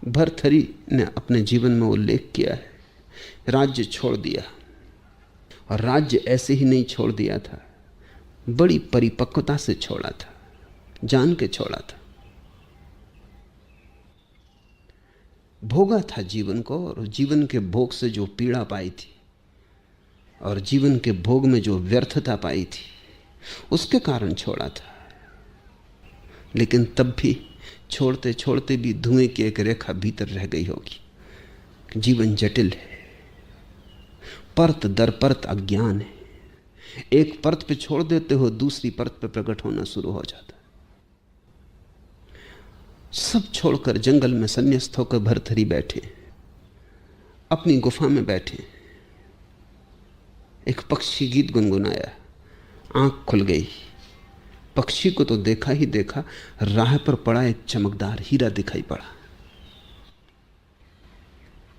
भर्तृहरि ने अपने जीवन में उल्लेख किया है, राज्य छोड़ दिया। और राज्य ऐसे ही नहीं छोड़ दिया था, बड़ी परिपक्वता से छोड़ा था, जान के छोड़ा था। भोगा था जीवन को, और जीवन के भोग से जो पीड़ा पाई थी और जीवन के भोग में जो व्यर्थता पाई थी, उसके कारण छोड़ा था। लेकिन तब भी छोड़ते छोड़ते भी धुएं की एक रेखा भीतर रह गई होगी। जीवन जटिल है, परत दर परत अज्ञान है। एक परत पे छोड़ देते हो, दूसरी परत पे प्रकट होना शुरू हो जाता है। सब छोड़कर जंगल में संन्यास्त होकर भर्तृहरि बैठे, अपनी गुफा में बैठे। एक पक्षी गीत गुनगुनाया, आंख खुल गई। पक्षी को तो देखा ही देखा, राह पर पड़ा एक चमकदार हीरा दिखाई पड़ा।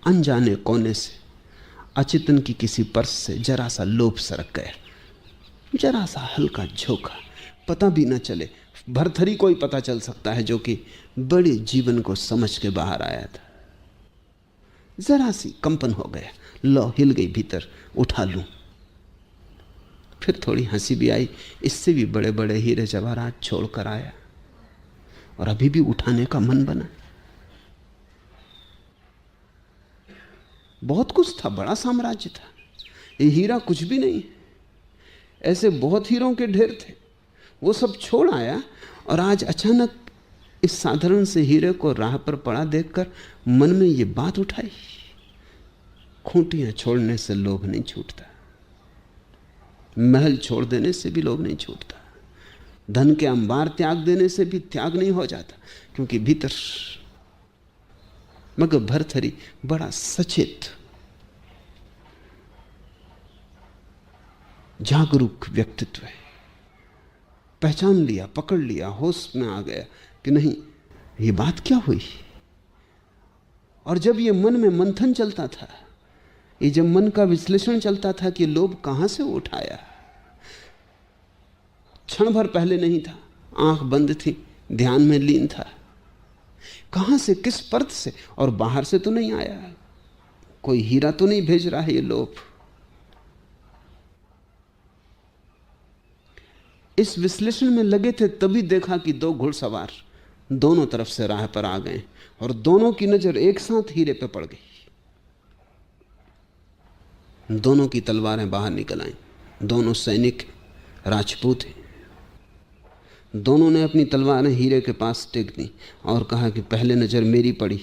अनजाने कोने से, अचेतन की किसी पर्स से जरा सा लोभ सरक गया, जरा सा हल्का झोंका, पता भी ना चले। भर्तृहरि को ही पता चल सकता है, जो कि बड़े जीवन को समझ के बाहर आया था। जरा सी कंपन हो गया, लो हिल गई भीतर, उठा लूं। फिर थोड़ी हंसी भी आई, इससे भी बड़े बड़े हीरे जवाहरात छोड़कर आया और अभी भी उठाने का मन बना। बहुत कुछ था, बड़ा साम्राज्य था। ये हीरा कुछ भी नहीं, ऐसे बहुत हीरों के ढेर थे। वो सब छोड़ आया और आज अचानक इस साधारण से हीरे को राह पर पड़ा देखकर मन में ये बात उठाई, खूंटियां छोड़ने से लोभ नहीं छूटता, महल छोड़ देने से भी लोभ नहीं छूटता, धन के अंबार त्याग देने से भी त्याग नहीं हो जाता, क्योंकि भीतर। मगर भर्तृहरि बड़ा सचेत, जागरूक व्यक्तित्व है। पहचान लिया, पकड़ लिया, होश में आ गया कि नहीं, ये बात क्या हुई। और जब ये मन में मंथन चलता था, ये जब मन का विश्लेषण चलता था कि लोभ कहां से उठाया, क्षण भर पहले नहीं था, आंख बंद थी, ध्यान में लीन था, कहां से, किस परत से, और बाहर से तो नहीं आया, कोई हीरा तो नहीं भेज रहा है ये लोभ। इस विश्लेषण में लगे थे, तभी देखा कि दो घुड़सवार दोनों तरफ से राह पर आ गए और दोनों की नजर एक साथ हीरे पे पड़ गई। दोनों की तलवारें बाहर निकल आईं। दोनों सैनिक, राजपूत हैं। दोनों ने अपनी तलवारें हीरे के पास टेक दी और कहा कि पहले नजर मेरी पड़ी।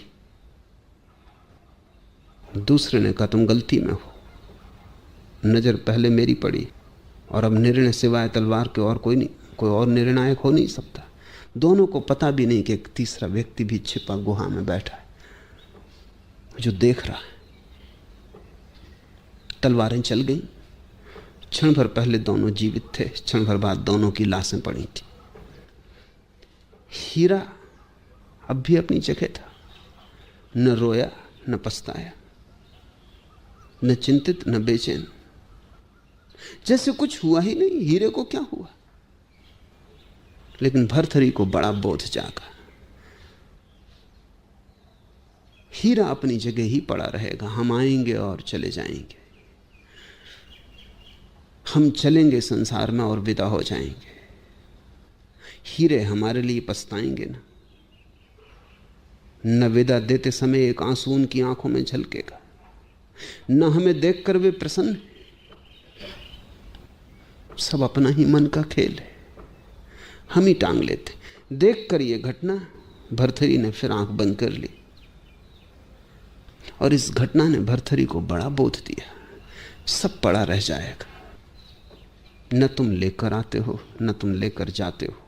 दूसरे ने कहा तुम गलती में हो, नजर पहले मेरी पड़ी और अब निर्णय सिवाय तलवार के और कोई नहीं, कोई और निर्णायक हो नहीं सकता। दोनों को पता भी नहीं कि एक तीसरा व्यक्ति भी छिपा गुहा में बैठा है जो देख रहा है। तलवारें चल गईं। क्षण भर पहले दोनों जीवित थे, क्षण भर बाद दोनों की लाशें पड़ी थी। हीरा अब भी अपनी जगह था, न रोया न पछताया, न चिंतित न बेचैन, जैसे कुछ हुआ ही नहीं। हीरे को क्या हुआ। लेकिन भर्तृहरि को बड़ा बोध जागा, हीरा अपनी जगह ही पड़ा रहेगा। हम आएंगे और चले जाएंगे, हम चलेंगे संसार में और विदा हो जाएंगे। हीरे हमारे लिए पछताएंगे ना, न विदा देते समय एक आंसू उनकी आंखों में झलकेगा, न हमें देखकर वे प्रसन्न। सब अपना ही मन का खेल है, हम ही टांग लेते। देखकर ये घटना भर्तृहरि ने फिर आंख बंद कर ली और इस घटना ने भर्तृहरि को बड़ा बोध दिया। सब पड़ा रह जाएगा, न तुम लेकर आते हो न तुम लेकर जाते हो।